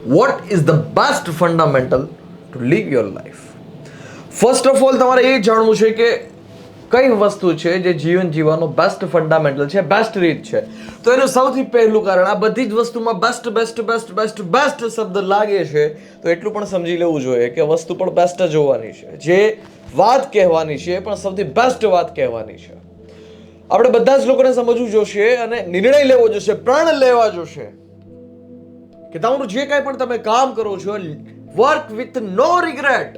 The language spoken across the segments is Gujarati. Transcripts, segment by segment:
Vote is the best fundamental to live your life? First of all તમારે એ જાણવું છે કે કઈ વસ્તુ છે જે જીવન જીવવાનો બેસ્ટ ફંડામેન્ટલ છે, બેસ્ટ રીત છે. તો એનું સૌથી પહેલું કારણ, આ બધી જ વસ્તુમાં best best best best best શબ્દ લાગે છે તો એટલું પણ સમજી લેવું જોઈએ કે વસ્તુ પણ બેસ્ટ જ હોવાની છે. જે વાત કહેવાની છે એ પણ સૌથી બેસ્ટ વાત કહેવાની છે. આપણે બધા જ લોકોને સમજવું જોશે અને નિર્ણય લેવો જોશે, પ્રણ લેવા જોશે કે તમારું જે કાંઈ પણ તમે કામ કરો છો, વર્ક વિથ નો રિગ્રેટ.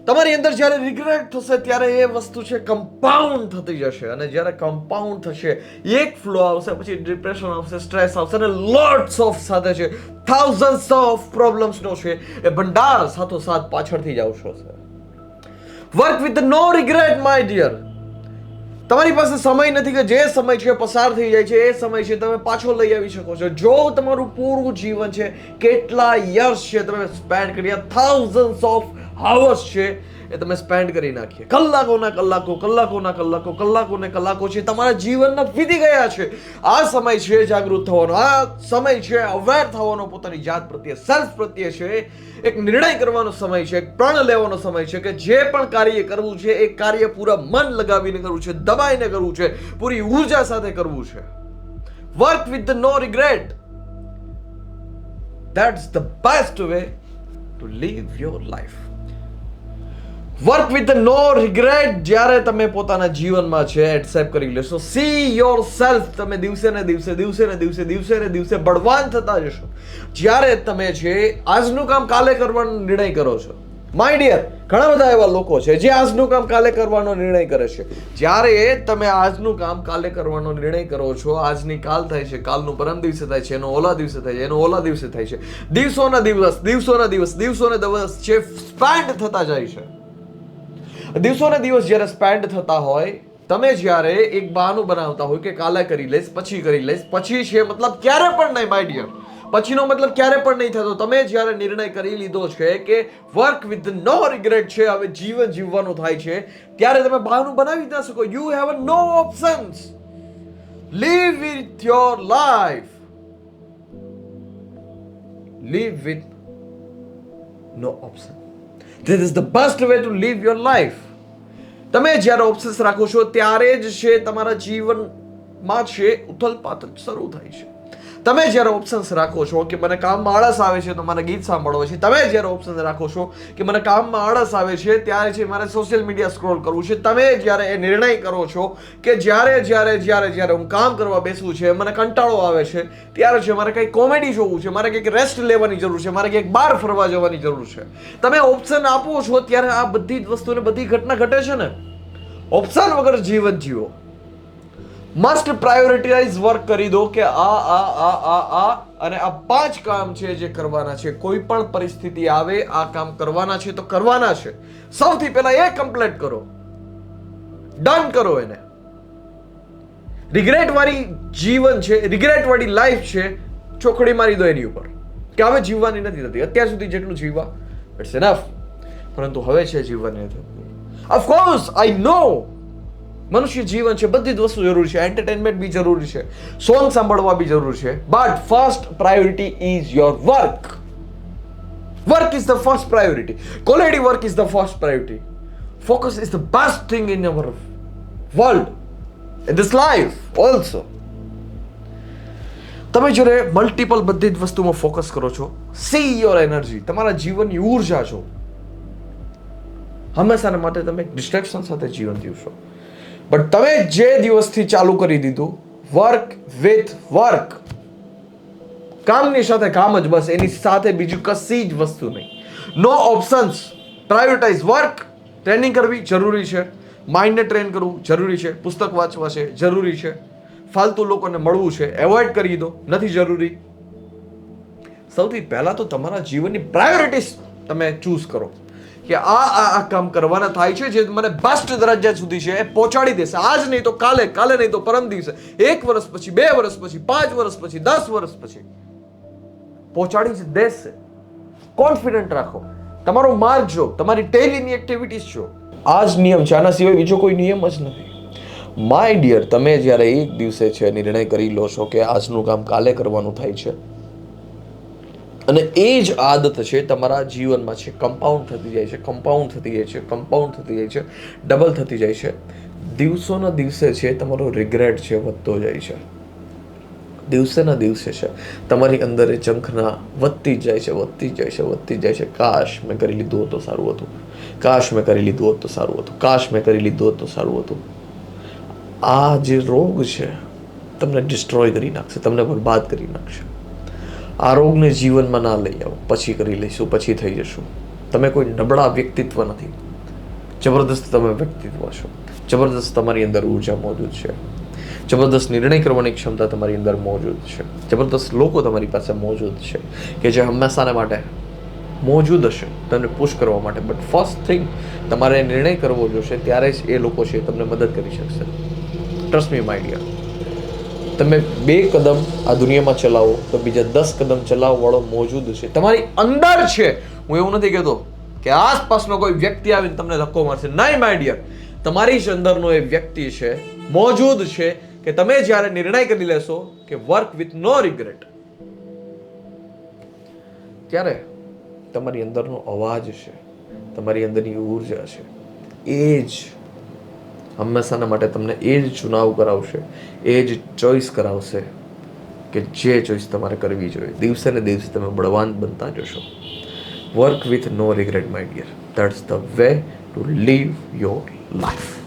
તમારી અંદર જ્યારે રિગ્રેટ થશે ત્યારે એ વસ્તુ છે કમ્પાઉન્ડ થતી જશે, અને જ્યારે કમ્પાઉન્ડ થશે એક ફ્લો આવશે, પછી ડિપ્રેશન આવશે, સ્ટ્રેસ આવશે, અને લોટ્સ ઓફ સાથે છે થાઉઝન્ડ્સ ઓફ પ્રોબ્લેમ્સનો છે એ ભંડાર સાથોસાથ પાછળથી જ આવશો. Work with no regret my dear. તમારી પાસે સમય નથી કે જે સમય છે પસાર થઈ જાય છે એ સમય છે તમે પાછો લઈ આવી શકો છો. જો તમારું પૂરું જીવન છે, કેટલા યર્સ છે તમે સ્પેન્ડ કર્યા, થાઉઝન્ડ્સ ઓફ hours છે એ તમે સ્પેન્ડ કરી નાખીએ, કલાકોના કલાકો, કલાકોના કલાકો, કલાકોને કલાકો છે તમારા જીવનના વીતી ગયા છે. આ સમય છે જાગૃત થવાનો, આ સમય છે અવેર થવાનો, પોતાની જાત પ્રત્યે, સેલ્ફ પ્રત્યે છે એક નિર્ણય કરવાનો સમય છે, એક પ્રણ લેવાનો સમય છે કે જે પણ કાર્ય કરવું છે એ કાર્ય પૂરા મન લગાવીને કરવું છે, દબાઈને કરવું છે, પૂરી ઉર્જા સાથે કરવું છે. Work with no regret, that's the best way to live your life. Work with no regret જ્યારે તમે પોતાના જીવનમાં છે એક્સેપ્ટ કરી લેશો, સી યોર સેલ્ફ, તમે દિવસે ને દિવસે દિવસે ને દિવસે દિવસે ને દિવસે બળવાન થતા જશો. જ્યારે તમે છે આજનું કામ કાલે કરવાનો નિર્ણય કરો છો, માય ડિયર, ઘણા બધા એવા લોકો છે જે આજનું કામ કાલે કરવાનો નિર્ણય કરે છે. જ્યારે તમે આજનું કામ કાલે કરવાનો નિર્ણય કરો છો, આજની કાલ થાય છે, કાલનું પરમ દિવસે થાય છે, એનો ઓલા દિવસે થાય છે, એનો ઓલા દિવસે થાય છે, દિવસોના દિવસ દિવસોના દિવસ દિવસોના દિવસ છે સ્પેન્ડ થતા જાય છે. દિવસોને દિવસ જ્યારે સ્પેન્ડ થતા હોય, તમે જ્યારે એક બહાનું બનાવતા હોય કે કાલે કરી લઈશ, પછી કરી લઈશ, પછી છે મતલબ ક્યારે પણ નહીં માય ડિયર, પછીનો મતલબ ક્યારે પણ નહીં થતો. તમે જ્યારે નિર્ણય કરી લીધો છે કે વર્ક વિથ નો રિગ્રેટ છે, હવે જીવન જીવવાનું થાય છે, ત્યારે તમે બહાનું બનાવી ના શકો. You have no options. Live with your life, live with no option. This is the best way to live your life. તમે જ્યારે ઓબ્સેસ રાખો છો ત્યારે જ છે તમારા જીવનમાં છે ઉથલપાથલ શરૂ થાય છે. તમે જ્યારે ઓપ્શન્સ રાખો છો કે મને કામમાં આળસ આવે છે તો મારે ગીત સાંભળવો છે, તમે જ્યારે ઓપ્શન રાખો છો કે મને કામમાં આળસ આવે છે ત્યારે છે મારે સોશિયલ મીડિયા સ્ક્રોલ કરવું છે, તમે જ્યારે એ નિર્ણય કરો છો કે જ્યારે જ્યારે જ્યારે જ્યારે હું કામ કરવા બેસવું છે, મને કંટાળો આવે છે, ત્યારે છે મારે કંઈક કોમેડી જોવું છે, મારે કંઈક રેસ્ટ લેવાની જરૂર છે, મારે કંઈક બહાર ફરવા જવાની જરૂર છે, તમે ઓપ્શન આપો છો ત્યારે આ બધી જ વસ્તુને બધી ઘટના ઘટે છે ને. ઓપ્શન વગર જીવન જીવો. મસ્ટ પ્રાયોરિટાઇઝ વર્ક કરી દો કે આ અને આ 5 કામ છે જે કરવાના છે. કોઈ પણ પરિસ્થિતિ આવે આ કામ કરવાના છે તો કરવાના છે. સૌથી પહેલા એ કમ્પ્લીટ કરો, ડન કરો એને. રિગ્રેટ વાળી જીવન છે, રિગ્રેટ વાળી લાઈફ છે, ચોકડી મારી દો એની ઉપર કે હવે જીવવાની નથી થતી. અત્યાર સુધી જેટલું જીવવા ઇટ્સ એનફ, પરંતુ હવે છે જીવવાની નથી. ઓફકોર્સ આઈ નો મનુષ્ય જીવન છે, બધી જ વસ્તુ જરૂરી છે, એન્ટરટેનમેન્ટ બી જરૂરી છે, સોંગ સાંભળવા બી જરૂરી છે, but first priority is your work. Work is the first priority. Quality work is the first priority. Focus is the best thing in our world, in this life also. તમે જ્યારે મલ્ટિપલ બધી જ વસ્તુમાં ફોકસ કરો છો, સી યોર એનર્જી, તમારા જીવનની ઉર્જા છો, હંમેશાના માટે તમે ડિસ્ટ્રેક્શન સાથે જીવન જીવશો. બટ તમે જે દિવસથી ચાલુ કરી દીધું વર્ક વિથ વર્ક, કામની સાથે કામ જ, બસ એની સાથે બીજું કશી જ વસ્તુ નહીં, નો ઓપ્શન્સ. Prioritise work. ટ્રેનિંગ કરવી જરૂરી છે, માઇન્ડને ટ્રેન કરવું જરૂરી છે, પુસ્તક વાંચવા છે જરૂરી છે, ફાલતુ લોકોને મળવું છે એવોઇડ કરી દો, નથી જરૂરી. સૌથી પહેલા તો તમારા જીવનની પ્રાયોરિટીઝ તમે ચૂઝ કરો કે આ કામ કરવાના થાય છે જે મને બેસ્ટ દરજ્જા સુધી છે એ પહોંચાડી દેશે. આજ નહીં તો કાલે, કાલે નહીં તો પરમ દિવસે, 1 વર્ષ પછી, 2 વર્ષ પછી, 5 વર્ષ પછી, 10 વર્ષ પછી પહોંચાડી જ દેશે. કોન્ફિડન્ટ રાખો, તમારો માર્ગ જો, તમારી ડેઈલીની એક્ટિવિટીઝ જો. આ જ નિયમ છે, આના સિવાય બીજો કોઈ નિયમ જ નથી. માય ડિયર, તમે જ્યારે એક દિવસે છે નિર્ણય કરી લો છો કે આજનું કામ કાલે કરવાનું થાય છે, અને એ જ આદત છે તમારા જીવનમાં છે કમ્પાઉન્ડ થતી જાય છે, કમ્પાઉન્ડ થતી જાય છે, કમ્પાઉન્ડ થતી જાય છે, ડબલ થતી જાય છે. દિવસોના દિવસે છે તમારો રિગ્રેટ છે વધતો જાય છે. દિવસેના દિવસે છે તમારી અંદર એ ઝંખના વધતી જ જાય છે, વધતી જ જાય છે, વધતી જ જાય છે. કાશ મેં કરી લીધું હોત તો સારું હતું, કાશ મેં કરી લીધું હોત તો સારું હતું, કાશ મેં કરી લીધું હોત તો સારું હતું. આ જે રોગ છે તમને ડિસ્ટ્રોય કરી નાખશે, તમને બરબાદ કરી નાખશે. આ રોગને જીવનમાં ના લઈ આવો, પછી કરી લઈશું, પછી થઈ જશું. તમે કોઈ નબળા વ્યક્તિત્વ નથી, જબરદસ્ત તમે વ્યક્તિત્વ છો. જબરદસ્ત તમારી અંદર ઉર્જા મોજૂદ છે, જબરદસ્ત નિર્ણય કરવાની ક્ષમતા તમારી અંદર મોજૂદ છે, જબરદસ્ત લોકો તમારી પાસે મોજૂદ છે કે જે હંમેશાને માટે મોજૂદ હશે તમને પુશ કરવા માટે. બટ ફર્સ્ટ થિંગ તમારે નિર્ણય કરવો જોશે, ત્યારે જ એ લોકો છે તમને મદદ કરી શકશે. Trust me my dear. તમે 2 કદમ આ દુનિયામાં ચલાવો તો બીજા 10 કદમ ચલાવવાળો મોજૂદ છે તમારી અંદર છે. હું એવું નથી કહેતો કે આસપાસનો કોઈ વ્યક્તિ આવીને તમને ધક્કો મારશે. નહીં માય ડિયર, તમારી જ અંદરનો એ વ્યક્તિ છે, મોજૂદ છે કે તમે જ્યારે નિર્ણય કરી લેશો કે વર્ક વિથ નો રિગ્રેટ, ત્યારે તમારી અંદરનો અવાજ છે, તમારી અંદરની ઉર્જા છે, એ જ હંમેશાના માટે તમને એ જ ચુનાવ કરાવશે, એ જ ચોઈસ કરાવશે કે જે ચોઈસ તમારે કરવી જોઈએ. દિવસે ને દિવસે તમે બળવાન બનતા જશો. Work with no regret my dear, that's the way to live your life.